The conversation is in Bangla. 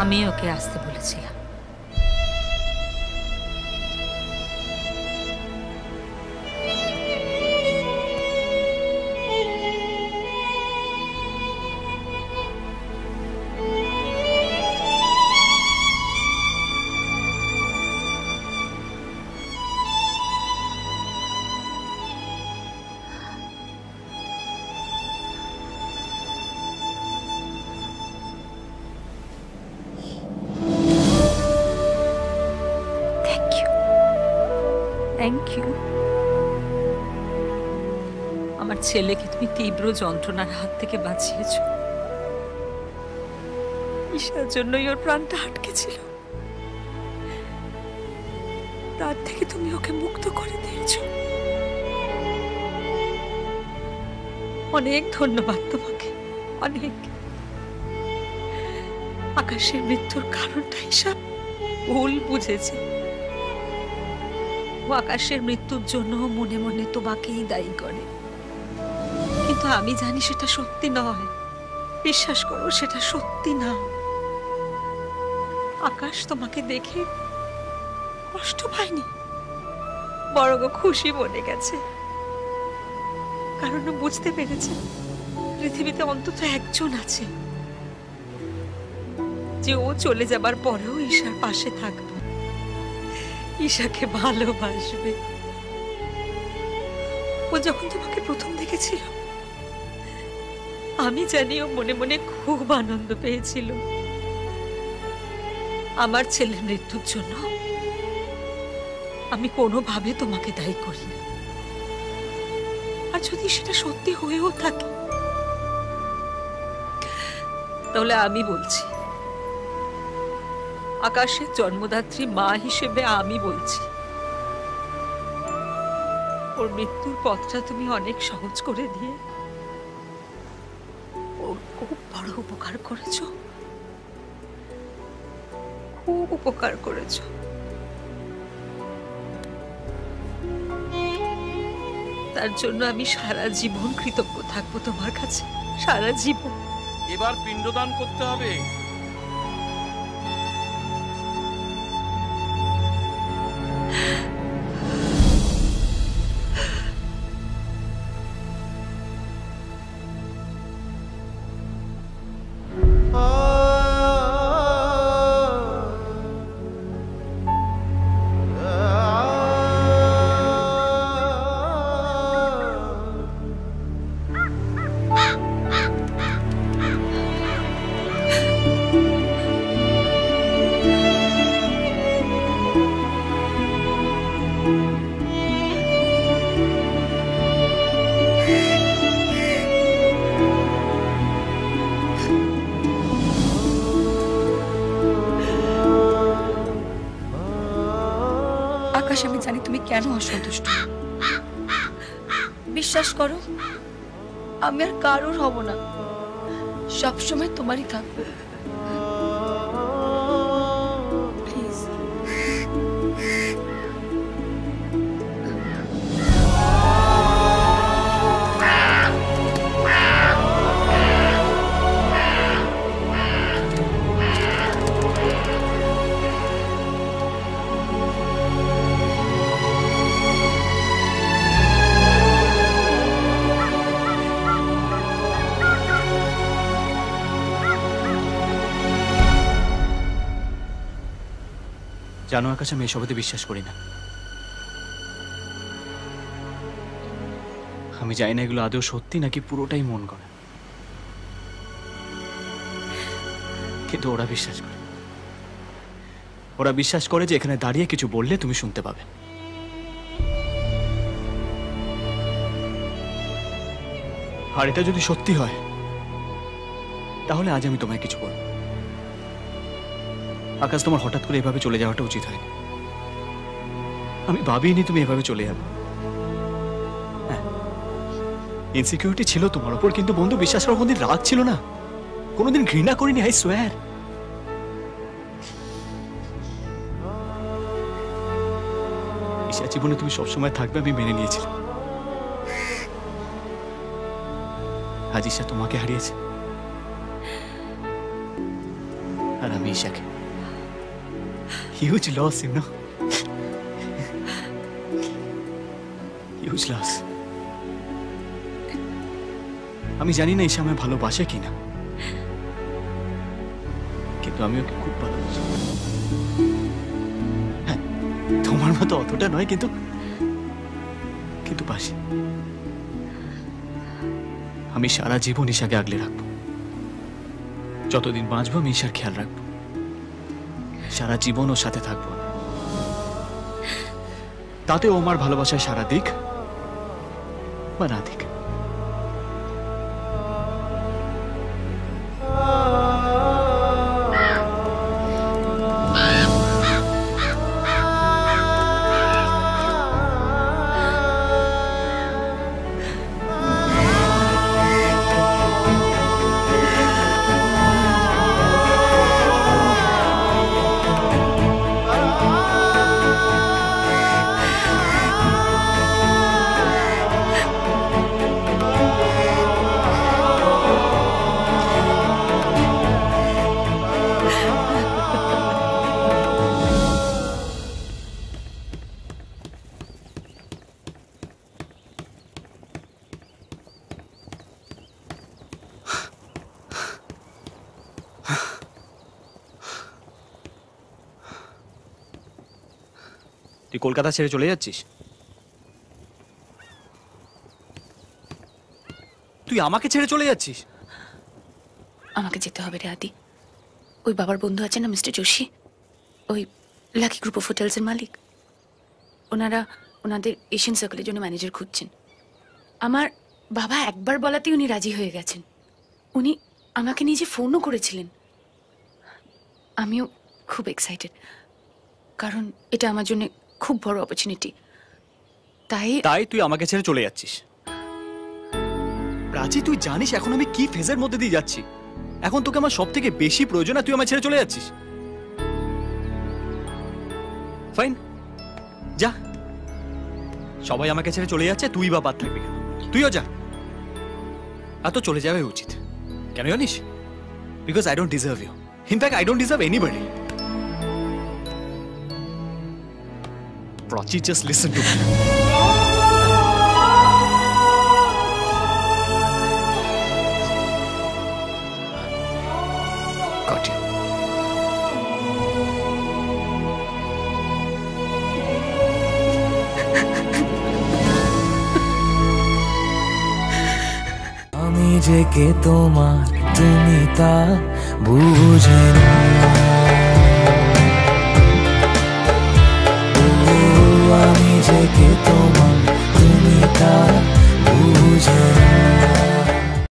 আমি ওকে আসতে বলেছিলাম। Thank you. আমার ছেলেকে তুমি তীব্র যন্ত্রণার হাত থেকে বাঁচিয়েছ। ঈশার জন্যই ওর প্রাণটা আটকে ছিল, তার থেকে তুমি ওকে মুক্ত করে দিয়েছ। অনেক ধন্যবাদ তোমাকে, অনেক। আকাশের মৃত্যুর কারণটা ঈশা ভুল বুঝেছে। ও আকাশের মৃত্যুর জন্য মনে মনে তোমাকেই দায়ী করে, কিন্তু আমি জানি সেটা সত্যি নয়। বিশ্বাস করো, সেটা সত্যি না। আকাশ তোমাকে দেখে কষ্ট পায়নি, বরং খুশি মনে গেছে, কারণ ও বুঝতে পেরেছে পৃথিবীতে অন্তত একজন আছে যে ও চলে যাবার পরেও ঈশার পাশে থাকবে, ঈশাকে ভালোবাসবে। ও যখন তোমাকে প্রথম দেখেছিল, আমি জানি ও মনে মনে খুব আনন্দ পেয়েছিল। আমার ছেলের মৃত্যুর জন্য আমি কোনোভাবে তোমাকে দায়ী করি না। আর যদি সেটা সত্যি হয়েও থাকে, তাহলে আমি বলছি, আকাশের জন্মদাত্রী মা হিসেবে আমি বলছি, ওর মৃত্যুর পথটা তুমি অনেক সহজ করে দিয়ে ওর খুব বড় উপকার করেছ, খুব উপকার করেছ। তার জন্য আমি সারা জীবন কৃতজ্ঞ থাকবো তোমার কাছে, সারা জীবন। এবার পিণ্ডদান করতে হবে। আকাশ, আমি জানি তুমি কেন অসন্তুষ্ট। বিশ্বাস করো, আমি আর কারোর হব না, সবসময় তোমারই থাকবো। প্লিজ। জানো আকাশ, আমি এসবতে বিশ্বাস করি না। আমি জানি না এগুলো আদৌ সত্যি নাকি পুরোটাই মন করা, কিন্তু ওরা বিশ্বাস করে। ওরা বিশ্বাস করে যে এখানে দাঁড়িয়ে কিছু বললে তুমি শুনতে পাবে। আর এটা যদি সত্যি হয়, তাহলে আজ আমি তোমায় কিছু বলবো। আকাশ, তোমার হঠাৎ করে এভাবে চলে যাওয়াটা উচিত হয়নি। আমি ভাবিনি তুমি এভাবে চলে যাবে। হ্যাঁ, ইনসিকিউরিটি ছিল তোমার উপর, কিন্তু বন্ধু বিশ্বাস করার কোনদিন রাগ ছিল না, কোনোদিন ঘৃণা করিনি। I swear. ঈশা জীবনে তুমি সবসময় থাকবে, আমি মেনে নিয়েছিলাম। আজ ঈশা তোমাকে হারিয়েছে, আর আমি ঈশাকে। Huge loss, you know, huge loss. আমি জানি না ঈশা আমায় ভালোবাসে কিনা, কিন্তু আমি ওকে খুব ভালোবাসি। হ্যাঁ, তোমার মতো অতটা নয়, কিন্তু কিন্তু বাসি। আমি সারা জীবন ঈশাকে আগলে রাখবো। যতদিন বাঁচবো আমি ঈশার খেয়াল রাখবো, সারা জীবন ওর সাথে থাকবো। তাতে ও আমার ভালোবাসায় সারা দিক বা না দিক। তুই কলকাতা ছেড়ে চলে যাচ্ছিস? তুই আমাকে ছেড়ে চলে যাচ্ছিস? আমাকে যেতে হবে রে আদি। ওই বাবার বন্ধু আছে না মিস্টার যোশী, ওই লাকি গ্রুপ অফ হোটেলসের মালিক, ওনাদের এশিয়ান সার্কেলের জন্য ম্যানেজার খুঁজছেন। আমার বাবা একবার বলাতেই উনি রাজি হয়ে গেছেন। উনি আমাকে নিজে ফোনও করেছিলেন। আমিও খুব এক্সাইটেড, কারণ এটা আমার জন্য খুব বড় অপরচুনিটি। তাই তুই আমাকে ছেড়ে চলে যাচ্ছিস? প্রাচী, তুই জানিস এখন আমি কি ফেজের মধ্যে দিয়ে যাচ্ছি। এখন তোকে আমার সব থেকে বেশি প্রয়োজন, তুই আমায় ছেড়ে চলে যাচ্ছিস। ফাইন, যা। সবাই আমাকে ছেড়ে চলে যাচ্ছে, তুই বা বাদ থাকবি কেন? তুইও যা। এত চলে যাবে উচিত। কেন জানিস? Because I don't deserve you. In fact I don't deserve anybody. Prachi, just listen to me. Got you. আমি যে কে তোমার, তুমি তা বুঝে না। আমি যে কে তোমার, তুমি তা বুঝে